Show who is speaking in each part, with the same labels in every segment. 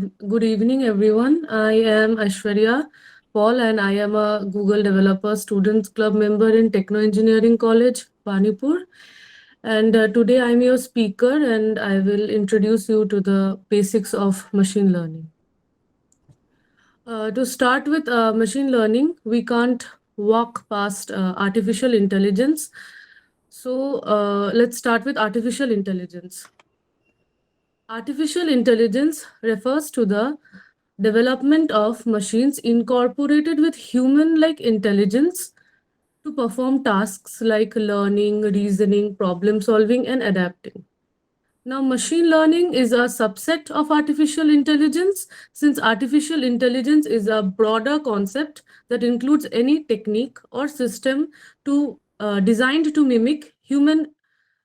Speaker 1: Good evening, everyone. I am Aishwarya Paul, and I am a Google Developer Students Club member in Techno Engineering College, Panipur. And today I'm your speaker, and I will introduce you to the basics of machine learning. To start with machine learning, we can't walk past artificial intelligence. So let's start with artificial intelligence. Artificial intelligence refers to the development of machines incorporated with human like intelligence to perform tasks like learning, reasoning, problem solving, and adapting. Now, machine learning is a subset of artificial intelligence since artificial intelligence is a broader concept that includes any technique or system designed to mimic human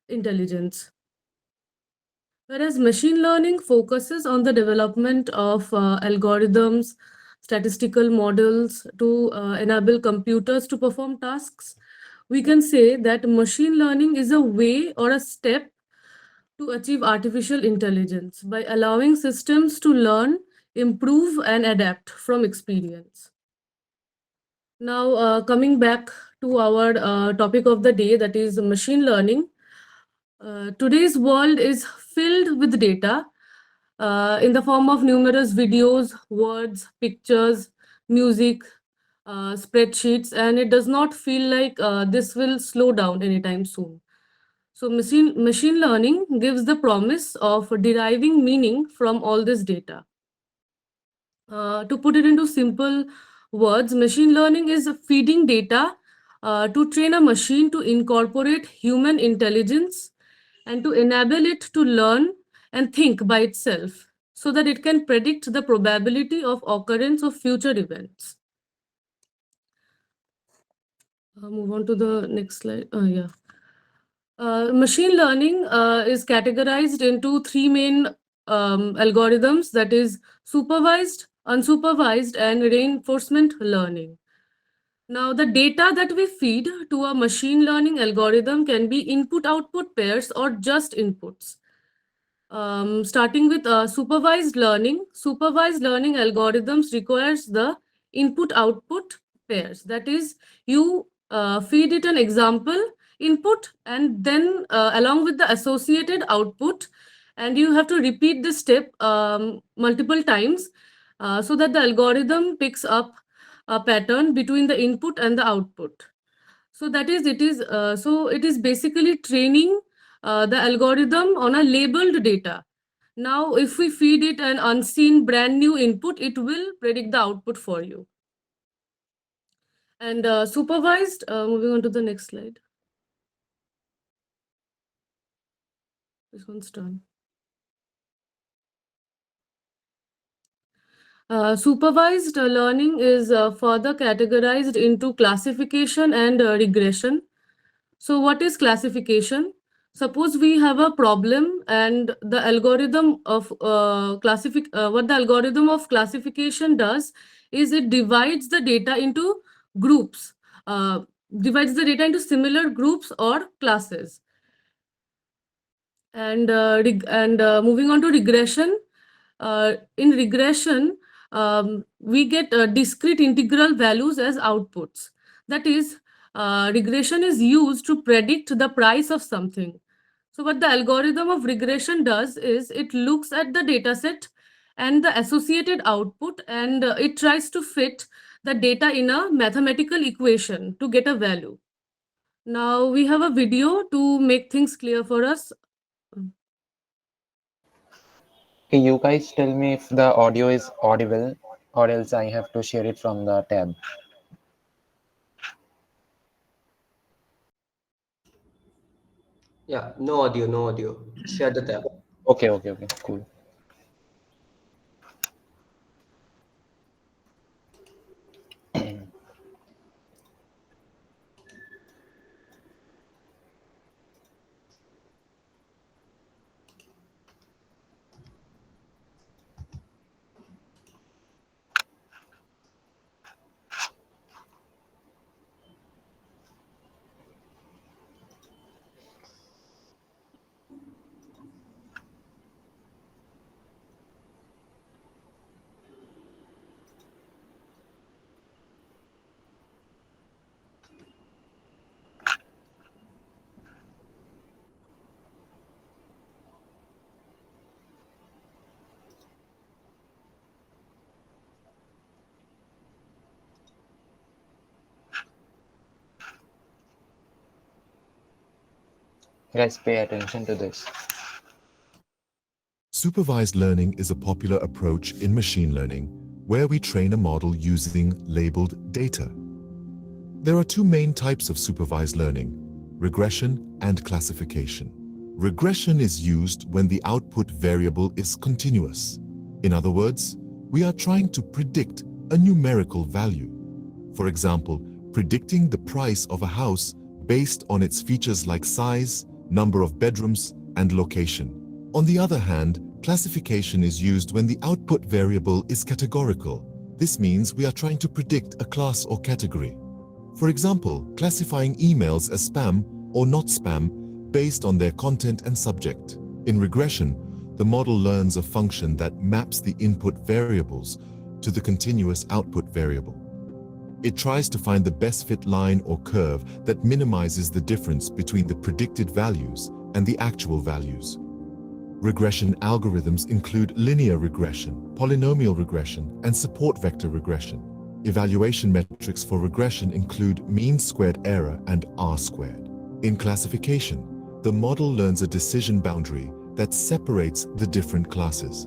Speaker 1: intelligence. Whereas machine learning focuses on the development of algorithms, statistical models to enable computers to perform tasks, we can say that machine learning is a way or a step to achieve artificial intelligence by allowing systems to learn, improve, and adapt from experience. Now, coming back to our topic of the day, that is machine learning. Today's world is filled with data in the form of numerous videos, words, pictures, music, spreadsheets, and it does not feel like this will slow down anytime soon. So machine learning gives the promise of deriving meaning from all this data. To put it into simple words, machine learning is feeding data to train a machine to incorporate human intelligence and to enable it to learn and think by itself so that it can predict the probability of occurrence of future events. Move on to the next slide. Yeah. Machine learning is categorized into three main algorithms, that is supervised, unsupervised, and reinforcement learning. Now, the data that we feed to a machine learning algorithm can be input output pairs or just inputs. Starting with supervised learning algorithms requires the input output pairs. That is, you feed it an example input and then along with the associated output, and you have to repeat this step multiple times so that the algorithm picks up a pattern between the input and the output. So it is basically training the algorithm on a labeled data. Now, if we feed it an unseen brand new input, it will predict the output for you. And supervised, moving on to the next slide. This one's done. Supervised learning is further categorized into classification and regression. So what is classification? Suppose we have a problem and the algorithm of what the algorithm of classification does is it divides the data into groups, divides the data into similar groups or classes. And moving on to regression, in regression, we get discrete integral values as outputs. That is, regression is used to predict the price of something. So what the algorithm of regression does is it looks at the data set and the associated output, and it tries to fit the data in a mathematical equation to get a value. Now we have a video to make things clear for us.
Speaker 2: Okay, you guys tell me if the audio is audible or else I have to share it from the tab.
Speaker 3: Yeah, no audio, no audio. Share the tab.
Speaker 2: Okay, cool. Guys, pay attention to this.
Speaker 4: Supervised learning is a popular approach in machine learning where we train a model using labeled data. There are two main types of supervised learning: regression and classification. Regression is used when the output variable is continuous. In other words, we are trying to predict a numerical value. For example, predicting the price of a house based on its features like size, number of bedrooms, and location. On the other hand, classification is used when the output variable is categorical. This means we are trying to predict a class or category. For example, classifying emails as spam or not spam based on their content and subject. In regression, the model learns a function that maps the input variables to the continuous output variable. It tries to find the best fit line or curve that minimizes the difference between the predicted values and the actual values. Regression algorithms include linear regression, polynomial regression, and support vector regression. Evaluation metrics for regression include mean squared error and R-squared. In classification, the model learns a decision boundary that separates the different classes.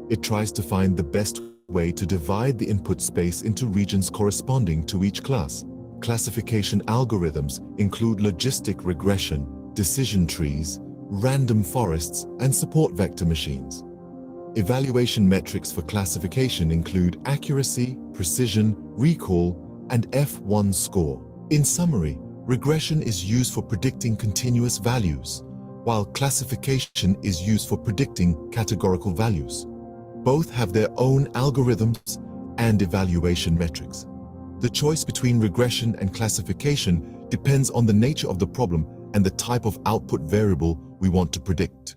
Speaker 4: It tries to find the best way to divide the input space into regions corresponding to each class. Classification algorithms include logistic regression, decision trees, random forests, and support vector machines. Evaluation metrics for classification include accuracy, precision, recall, and F1 score. In summary, regression is used for predicting continuous values, while classification is used for predicting categorical values. Both have their own algorithms and evaluation metrics. The choice between regression and classification depends on the nature of the problem and the type of output variable we want to predict.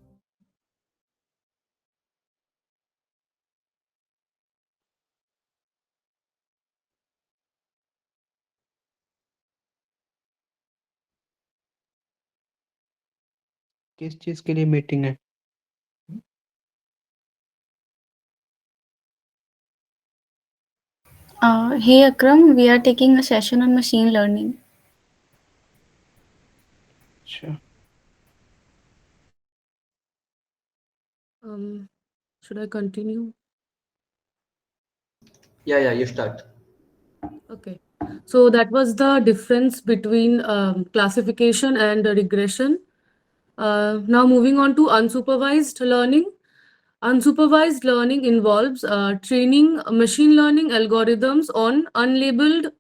Speaker 3: किस चीज के लिए meeting है?
Speaker 5: Hey Akram, we are taking a session on machine learning.
Speaker 3: Sure.
Speaker 1: Should I continue?
Speaker 3: Yeah, you start.
Speaker 1: Okay. So that was the difference between classification and regression. Now moving on to unsupervised learning. Unsupervised learning involves training machine learning algorithms on unlabeled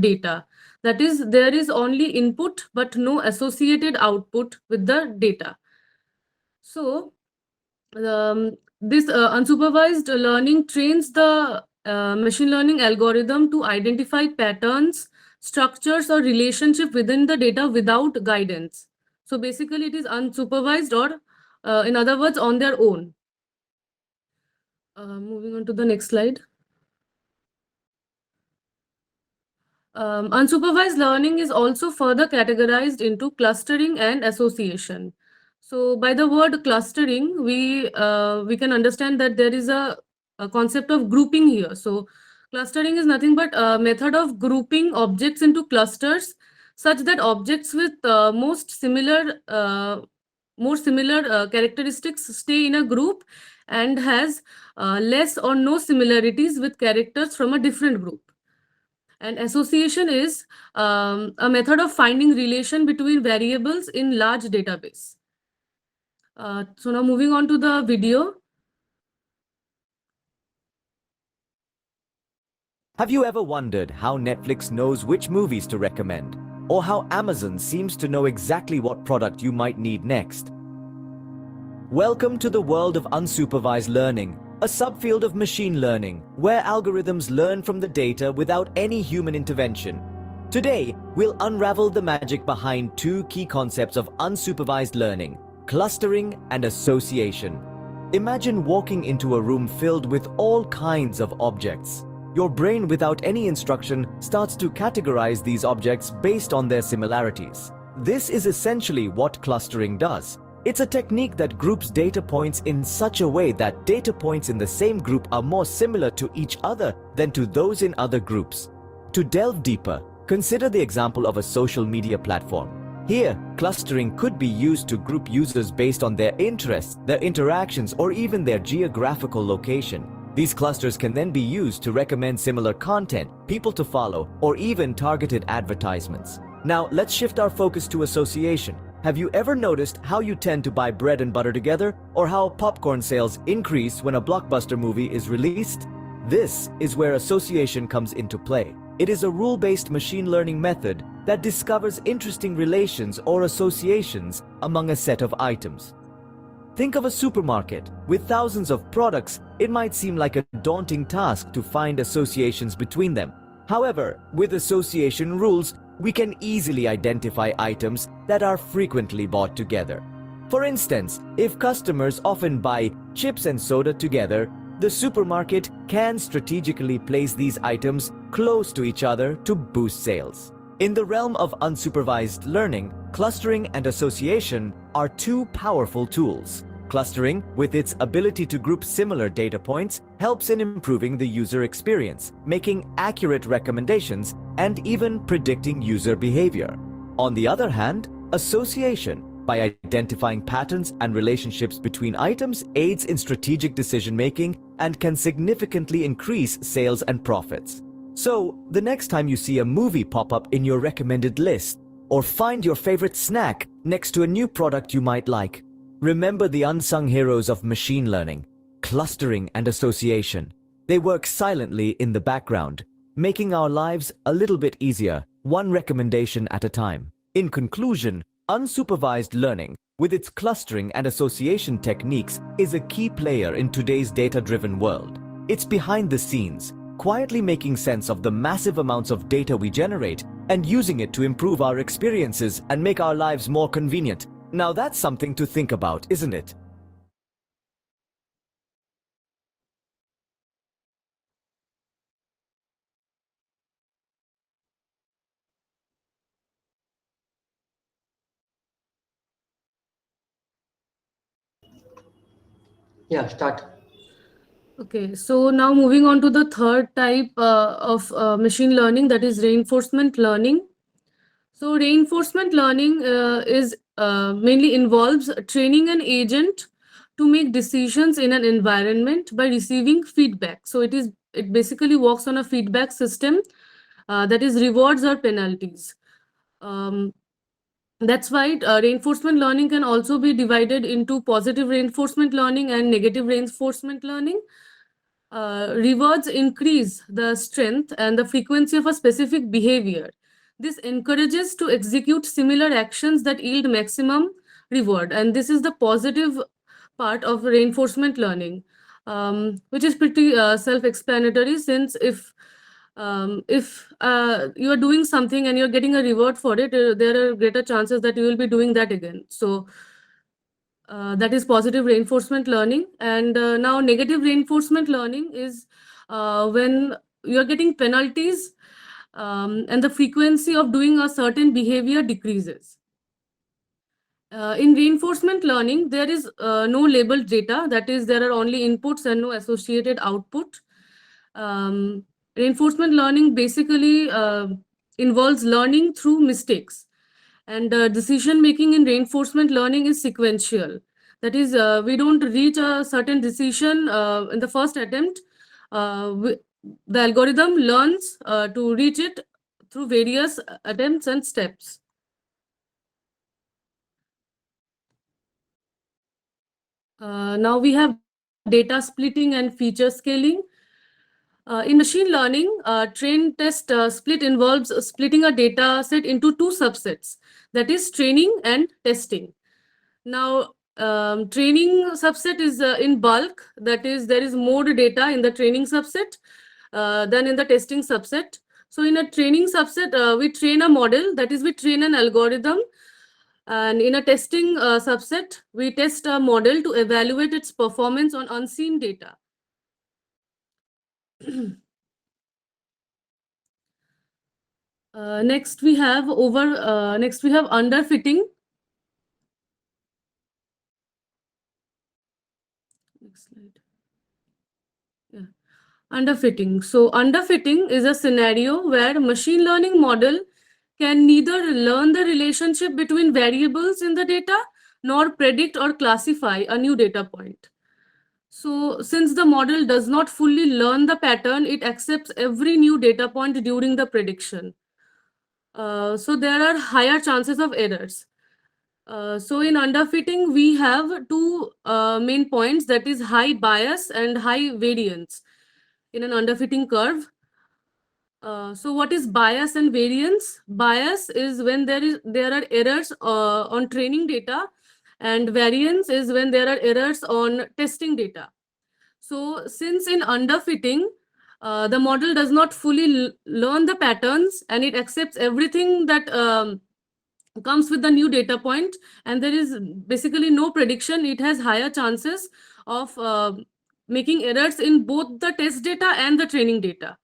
Speaker 1: data. That is, there is only input but no associated output with the data. So this unsupervised learning trains the machine learning algorithm to identify patterns, structures, or relationship within the data without guidance. So basically, it is unsupervised, or in other words, on their own. Moving on to the next slide. Unsupervised learning is also further categorized into clustering and association. So by the word clustering, we can understand that there is a concept of grouping here. So clustering is nothing but a method of grouping objects into clusters such that objects with more similar characteristics stay in a group and has less or no similarities with characters from a different group. And association is a method of finding relation between variables in large database. So now moving on to the video.
Speaker 6: Have you ever wondered how Netflix knows which movies to recommend? Or how Amazon seems to know exactly what product you might need next? Welcome to the world of unsupervised learning, a subfield of machine learning, where algorithms learn from the data without any human intervention. Today, we'll unravel the magic behind two key concepts of unsupervised learning: clustering and association. Imagine walking into a room filled with all kinds of objects. Your brain, without any instruction, starts to categorize these objects based on their similarities. This is essentially what clustering does. It's a technique that groups data points in such a way that data points in the same group are more similar to each other than to those in other groups. To delve deeper, consider the example of a social media platform. Here, clustering could be used to group users based on their interests, their interactions, or even their geographical location. These clusters can then be used to recommend similar content, people to follow, or even targeted advertisements. Now, let's shift our focus to association. Have you ever noticed how you tend to buy bread and butter together, or how popcorn sales increase when a blockbuster movie is released? This is where association comes into play. It is a rule-based machine learning method that discovers interesting relations or associations among a set of items. Think of a supermarket. With thousands of products, it might seem like a daunting task to find associations between them. However, with association rules, we can easily identify items that are frequently bought together. For instance, if customers often buy chips and soda together, the supermarket can strategically place these items close to each other to boost sales. In the realm of unsupervised learning, clustering and association are two powerful tools. Clustering, with its ability to group similar data points, helps in improving the user experience, making accurate recommendations, and even predicting user behavior. On the other hand, association, by identifying patterns and relationships between items, aids in strategic decision-making and can significantly increase sales and profits. So, the next time you see a movie pop up in your recommended list, or find your favorite snack next to a new product you might like, remember the unsung heroes of machine learning, clustering and association. They work silently in the background, making our lives a little bit easier, one recommendation at a time. In conclusion, unsupervised learning, with its clustering and association techniques, is a key player in today's data-driven world. It's behind the scenes, quietly making sense of the massive amounts of data we generate and using it to improve our experiences and make our lives more convenient. Now that's something to think about, isn't it?
Speaker 3: Yeah, start.
Speaker 1: Okay, so now moving on to the third type of machine learning, that is reinforcement learning. So reinforcement learning is mainly involves training an agent to make decisions in an environment by receiving feedback. So it basically works on a feedback system that is rewards or penalties. That's why reinforcement learning can also be divided into positive reinforcement learning and negative reinforcement learning. Rewards increase the strength and the frequency of a specific behavior. This encourages to execute similar actions that yield maximum reward. And this is the positive part of reinforcement learning, which is pretty self-explanatory, since if you are doing something and you're getting a reward for it, there are greater chances that you will be doing that again. So that is positive reinforcement learning. And now negative reinforcement learning is when you're getting penalties and the frequency of doing a certain behavior decreases. In reinforcement learning, there is no labeled data. That is, there are only inputs and no associated output. Reinforcement learning basically involves learning through mistakes. And decision making in reinforcement learning is sequential. That is, we don't reach a certain decision in the first attempt. The algorithm learns to reach it through various attempts and steps. Now we have data splitting and feature scaling. In machine learning, train test split involves splitting a data set into two subsets, that is training and testing. Now, training subset is in bulk, that is, there is more data in the training subset than in the testing subset. So in a training subset, we train a model, that is, we train an algorithm. And in a testing subset, we test a model to evaluate its performance on unseen data. Next we have underfitting. Next slide. Yeah. Underfitting. So underfitting is a scenario where a machine learning model can neither learn the relationship between variables in the data nor predict or classify a new data point. So since the model does not fully learn the pattern, it accepts every new data point during the prediction. So there are higher chances of errors. So in underfitting, we have two main points, that is high bias and high variance in an underfitting curve. So what is bias and variance? Bias is when there are errors on training data, and variance is when there are errors on testing data. So since in underfitting, the model does not fully learn the patterns and it accepts everything that comes with the new data point, and there is basically no prediction, it has higher chances of making errors in both the test data and the training data.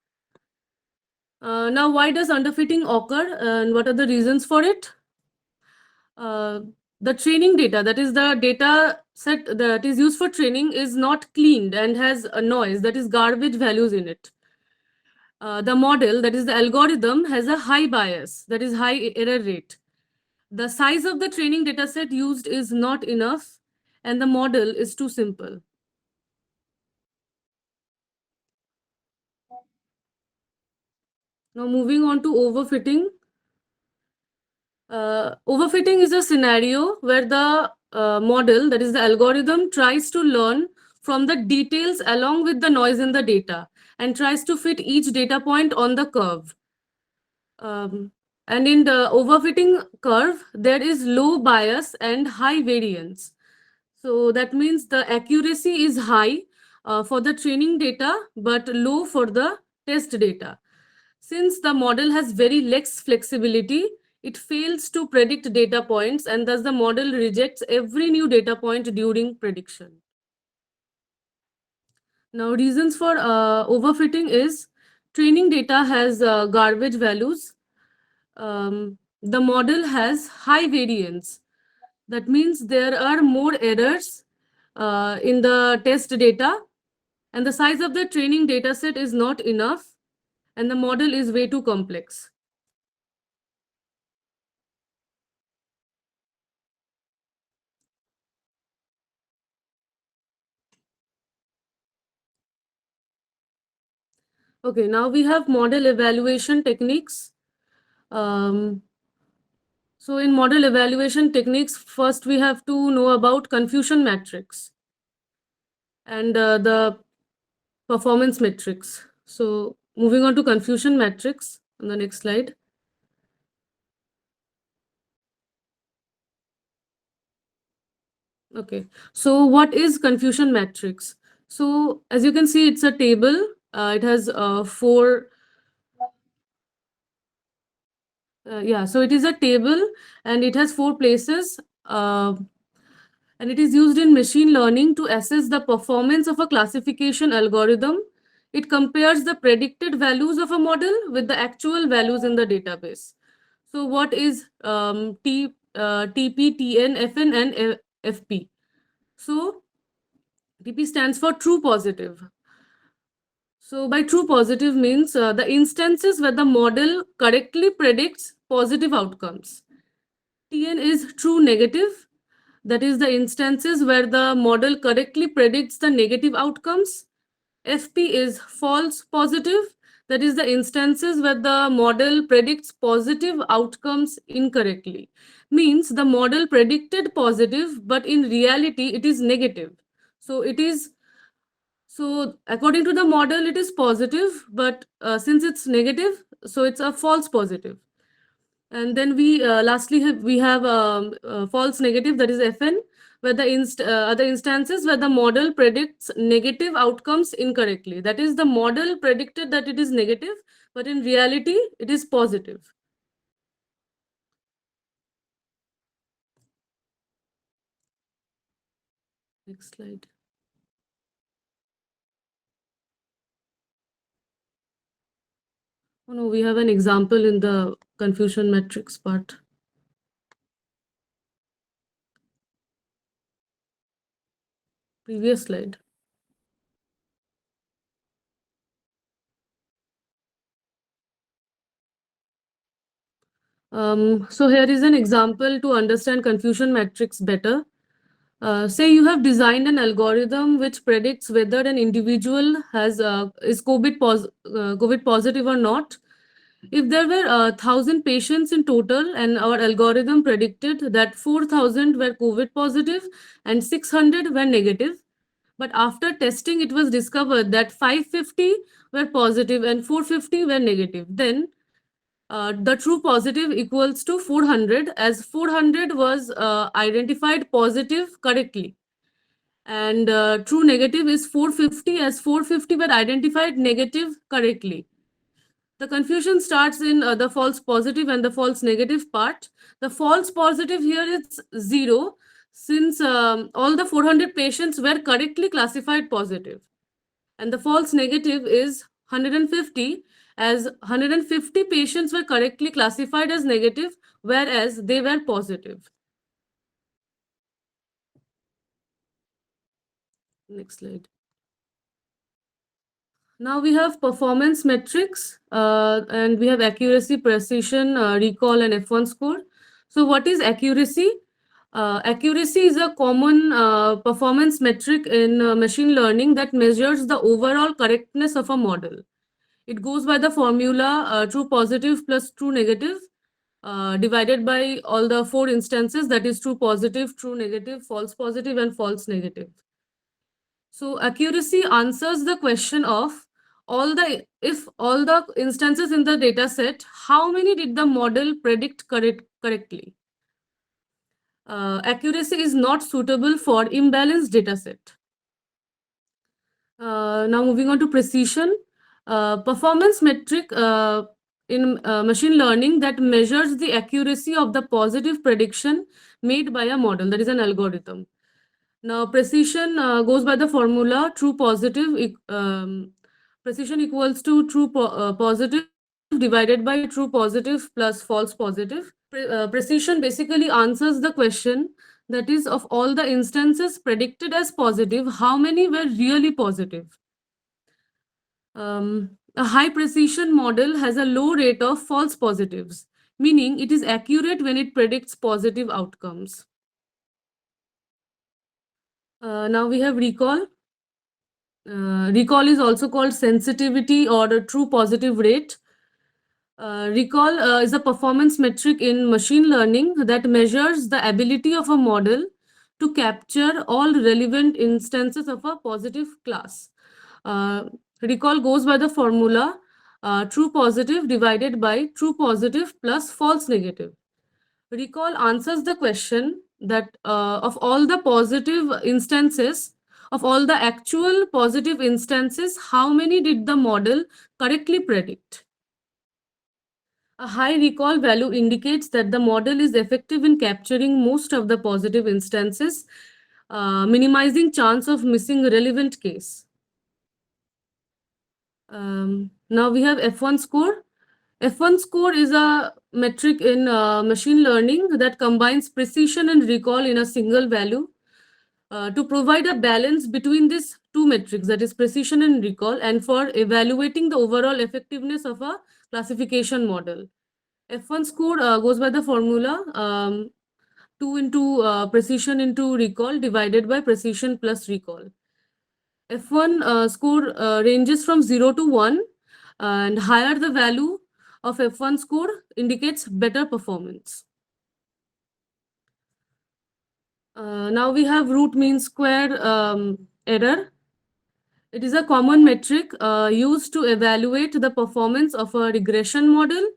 Speaker 1: Now, why does underfitting occur and what are the reasons for it? The training data, that is the data set that is used for training, is not cleaned and has a noise, that is garbage values in it. The model, that is the algorithm, has a high bias, that is high error rate. The size of the training data set used is not enough, and the model is too simple. Now, moving on to overfitting. Overfitting is a scenario where the model, that is the algorithm, tries to learn from the details along with the noise in the data and tries to fit each data point on the curve. And in the overfitting curve, there is low bias and high variance. So that means the accuracy is high for the training data, but low for the test data. Since the model has very less flexibility, it fails to predict data points, and thus the model rejects every new data point during prediction. Now, reasons for overfitting is training data has garbage values. The model has high variance. That means there are more errors in the test data, and the size of the training data set is not enough, and the model is way too complex. Okay, now we have model evaluation techniques. So in model evaluation techniques, first we have to know about confusion matrix and the performance metrics. So moving on to confusion matrix on the next slide. Okay, so what is confusion matrix? So as you can see, it's a table. It has four. Yeah, so it is a table and it has four places. And it is used in machine learning to assess the performance of a classification algorithm. It compares the predicted values of a model with the actual values in the database. So what is TP, TN, FN, and FP? So TP stands for true positive. So by true positive means the instances where the model correctly predicts positive outcomes. TN is true negative. That is the instances where the model correctly predicts the negative outcomes. FP is false positive. That is the instances where the model predicts positive outcomes incorrectly. Means the model predicted positive, but in reality it is negative. So according to the model it is positive, but since it's negative, so it's a false positive. And then we lastly we have false negative, that is FN, where the other instances where the model predicts negative outcomes incorrectly. That is, the model predicted that it is negative, but in reality it is positive. Next slide. Oh no, we have an example in the confusion matrix part. Previous slide. So here is an example to understand confusion matrix better. Say you have designed an algorithm which predicts whether an individual is COVID positive or not. If there were 1,000 patients in total and our algorithm predicted that 4,000 were COVID positive and 600 were negative, but after testing it was discovered that 550 were positive and 450 were negative, then the true positive equals to 400, as 400 was identified positive correctly, and true negative is 450, as 450 were identified negative correctly. The confusion starts in the false positive and the false negative part. The false positive here is 0, since all the 400 patients were correctly classified positive. And the false negative is 150, as 150 patients were correctly classified as negative, whereas they were positive. Next slide. Now we have performance metrics, and we have accuracy, precision, recall, and F1 score. So what is accuracy? Accuracy is a common performance metric in machine learning that measures the overall correctness of a model. It goes by the formula true positive plus true negative divided by all the 4 instances, that is true positive, true negative, false positive, and false negative. So accuracy answers the question of if all the instances in the data set, how many did the model predict correctly? Accuracy is not suitable for imbalanced data set. Now moving on to precision. Performance metric in machine learning that measures the accuracy of the positive prediction made by a model, that is an algorithm. Now precision goes by the formula true positive, precision equals to positive divided by true positive plus false positive. Precision basically answers the question, that is, of all the instances predicted as positive, how many were really positive? A high precision model has a low rate of false positives, meaning it is accurate when it predicts positive outcomes. Now we have recall. Recall is also called sensitivity or a true positive rate. Recall is a performance metric in machine learning that measures the ability of a model to capture all relevant instances of a positive class. Recall goes by the formula true positive divided by true positive plus false negative. Recall answers the question that of all the positive instances, of all the actual positive instances, how many did the model correctly predict? A high recall value indicates that the model is effective in capturing most of the positive instances, minimizing chance of missing relevant case. Now we have F1 score. F1 score is a metric in machine learning that combines precision and recall in a single value to provide a balance between these two metrics, that is precision and recall, and for evaluating the overall effectiveness of a classification model. F1 score goes by the formula 2 into precision into recall divided by precision plus recall. F1 score ranges from 0 to 1, and higher the value of F1 score indicates better performance. Now we have root mean square error. It is a common metric used to evaluate the performance of a regression model.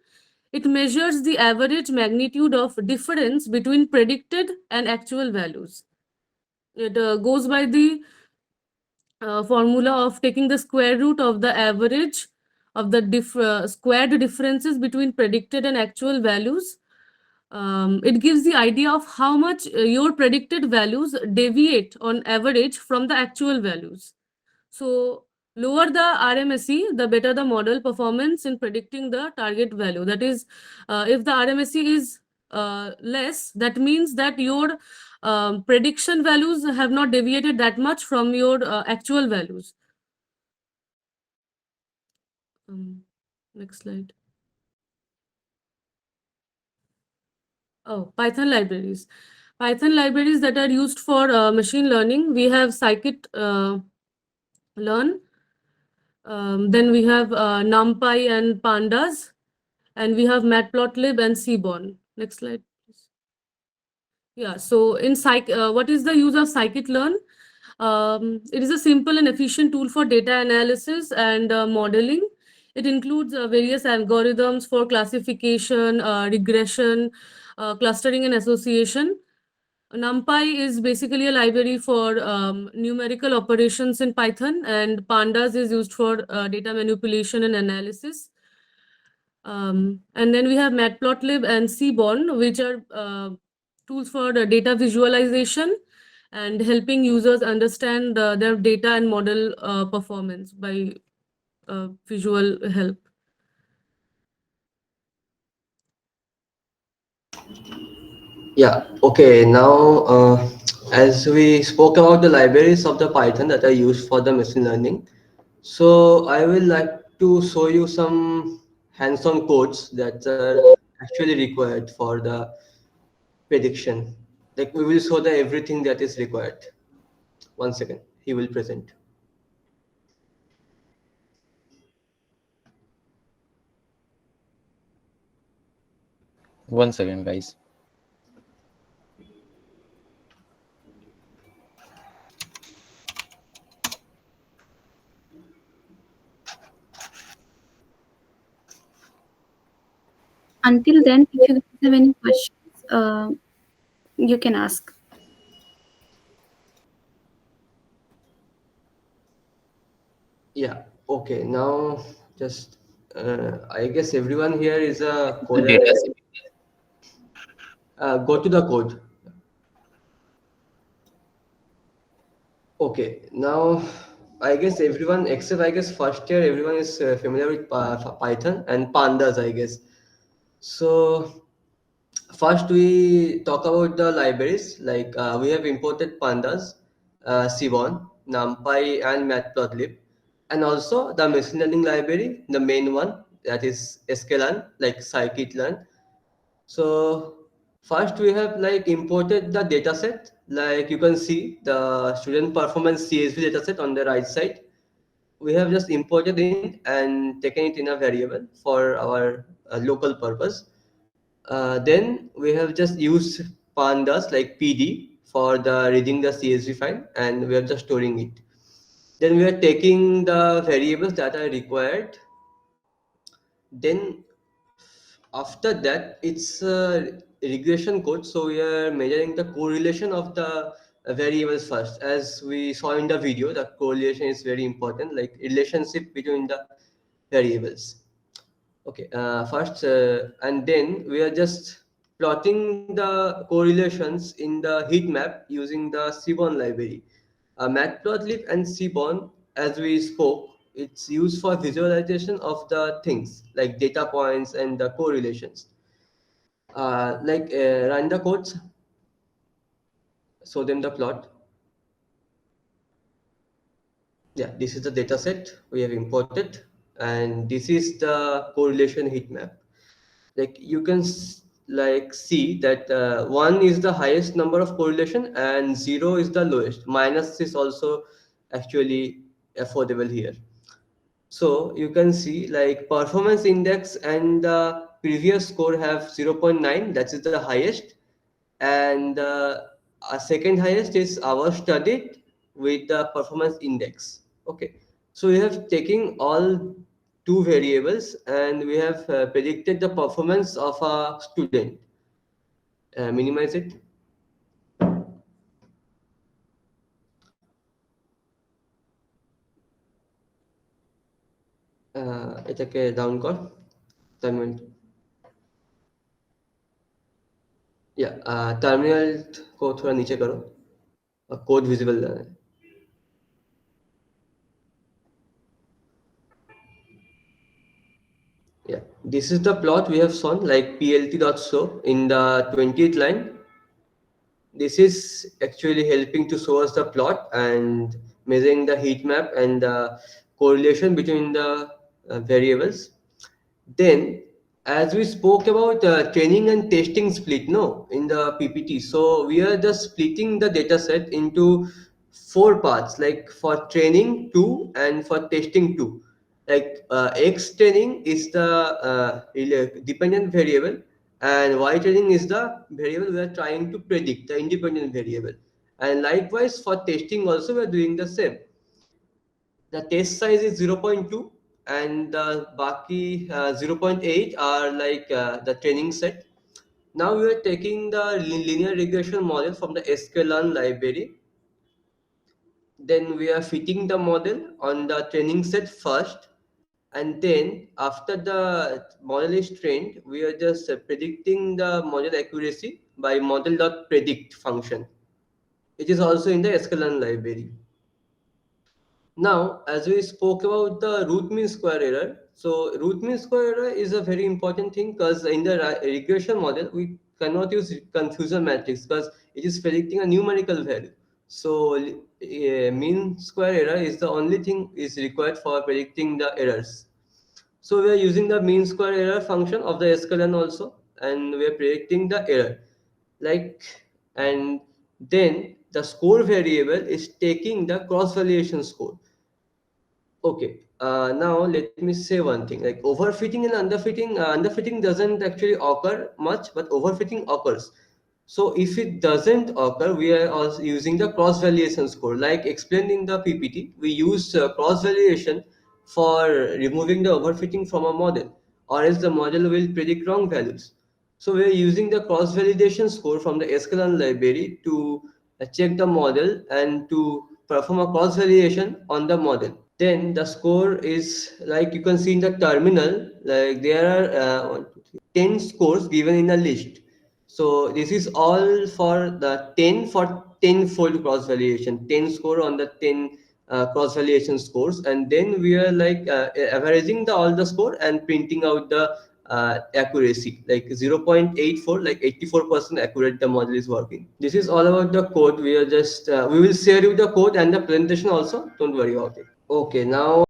Speaker 1: It measures the average magnitude of difference between predicted and actual values. It goes by the formula of taking the square root of the average of the squared differences between predicted and actual values. It gives the idea of how much your predicted values deviate on average from the actual values. So lower the RMSE, the better the model performance in predicting the target value. That is, if the RMSE is less, that means that your prediction values have not deviated that much from your actual values. Next slide. Oh, Python libraries. Python libraries that are used for machine learning. We have scikit-learn. Then we have NumPy and Pandas, and we have Matplotlib and Seaborn. Next slide, please. Yeah. So what is the use of scikit-learn? It is a simple and efficient tool for data analysis and modeling. It includes various algorithms for classification, regression, clustering, and association. NumPy is basically a library for numerical operations in Python, and Pandas is used for data manipulation and analysis. And then we have Matplotlib and Seaborn, which are tools for data visualization and helping users understand their data and model performance by visual help.
Speaker 3: Yeah, okay. Now, as we spoke about the libraries of the Python that are used for the machine learning, so I will like to show you some hands-on codes that are actually required for the prediction. Like we will show the everything that is required. 1 second, he will present.
Speaker 2: One second, guys.
Speaker 5: Until then, if you guys have any questions, you can ask.
Speaker 3: Yeah, okay. Now, just I guess everyone here is a
Speaker 2: The
Speaker 3: coder.
Speaker 2: data set.
Speaker 3: Go to the code. Okay, now I guess everyone except I guess first year everyone is familiar with Python and pandas, I guess. So first we talk about the libraries. Like we have imported pandas, Seaborn, NumPy, and Matplotlib, and also the machine learning library, the main one that is sklearn, like scikit-learn. So first we have like imported the dataset. Like you can see the student performance CSV dataset on the right side. We have just imported in and taken it in a variable for our local purpose. Then we have just used pandas like PD for the reading the CSV file, and we are just storing it. Then we are taking the variables that are required. Then after that it's a regression code, so we are measuring the correlation of the variables first. As we saw in the video, the correlation is very important, like relationship between the variables. Okay, first and then we are just plotting the correlations in the heat map using the Seaborn library. Matplotlib and Seaborn, as we spoke, it's used for visualization of the things like data points and the correlations. Run the codes, show them the plot. Yeah, this is the data set we have imported, and this is the correlation heat map. Like you can like see that 1 is the highest number of correlation and 0 is the lowest. Minus is also actually affordable here. So you can see like performance index and the previous score have 0.9, that is the highest, and a second highest is our studied with the performance index. Okay, so we have taken all two variables and we have predicted the performance of a student. Minimize it. এটাকে down কর terminal. या terminal को थोड़ा नीचे करो, code visible है। Yeah, this is the plot we have shown like plt.show in the 20th line. This is actually helping to show us the plot and measuring the heat map and the correlation between the variables. Then as we spoke about training and testing split no in the PPT, so we are just splitting the data set into four parts, like for training two and for testing two. Like X training is the dependent variable, and Y training is the variable we are trying to predict, the independent variable. And likewise for testing also we are doing the same. The test size is 0.2, and the baki 0.8 are like the training set. Now we are taking the linear regression model from the sklearn library. Then we are fitting the model on the training set first, and then after the model is trained, we are just predicting the model accuracy by model.predict function. It is also in the sklearn library. Now, as we spoke about the root mean square error, so root mean square error is a very important thing, because in the regression model, we cannot use confusion matrix because it is predicting a numerical value. So mean square error is the only thing is required for predicting the errors. So we are using the mean square error function of the sklearn also, and we are predicting the error. Like, and then the score variable is taking the cross validation score. Okay, now let me say one thing, like overfitting and underfitting. Underfitting doesn't actually occur much, but overfitting occurs. So if it doesn't occur, we are also using the cross validation score. Like explained in the PPT, we use cross validation for removing the overfitting from a model, or else the model will predict wrong values. So we are using the cross validation score from the sklearn library to check the model and to perform a cross validation on the model. Then the score is like you can see in the terminal, like there are 10 scores given in a list. So this is all for the 10 for 10 fold cross validation, 10 score on the 10 cross validation scores, and then we are like averaging all the score and printing out the accuracy, like 0.84, like 84% accurate the model is working. This is all about the code. We are just we will share you the code and the presentation also, don't worry about it. Okay, now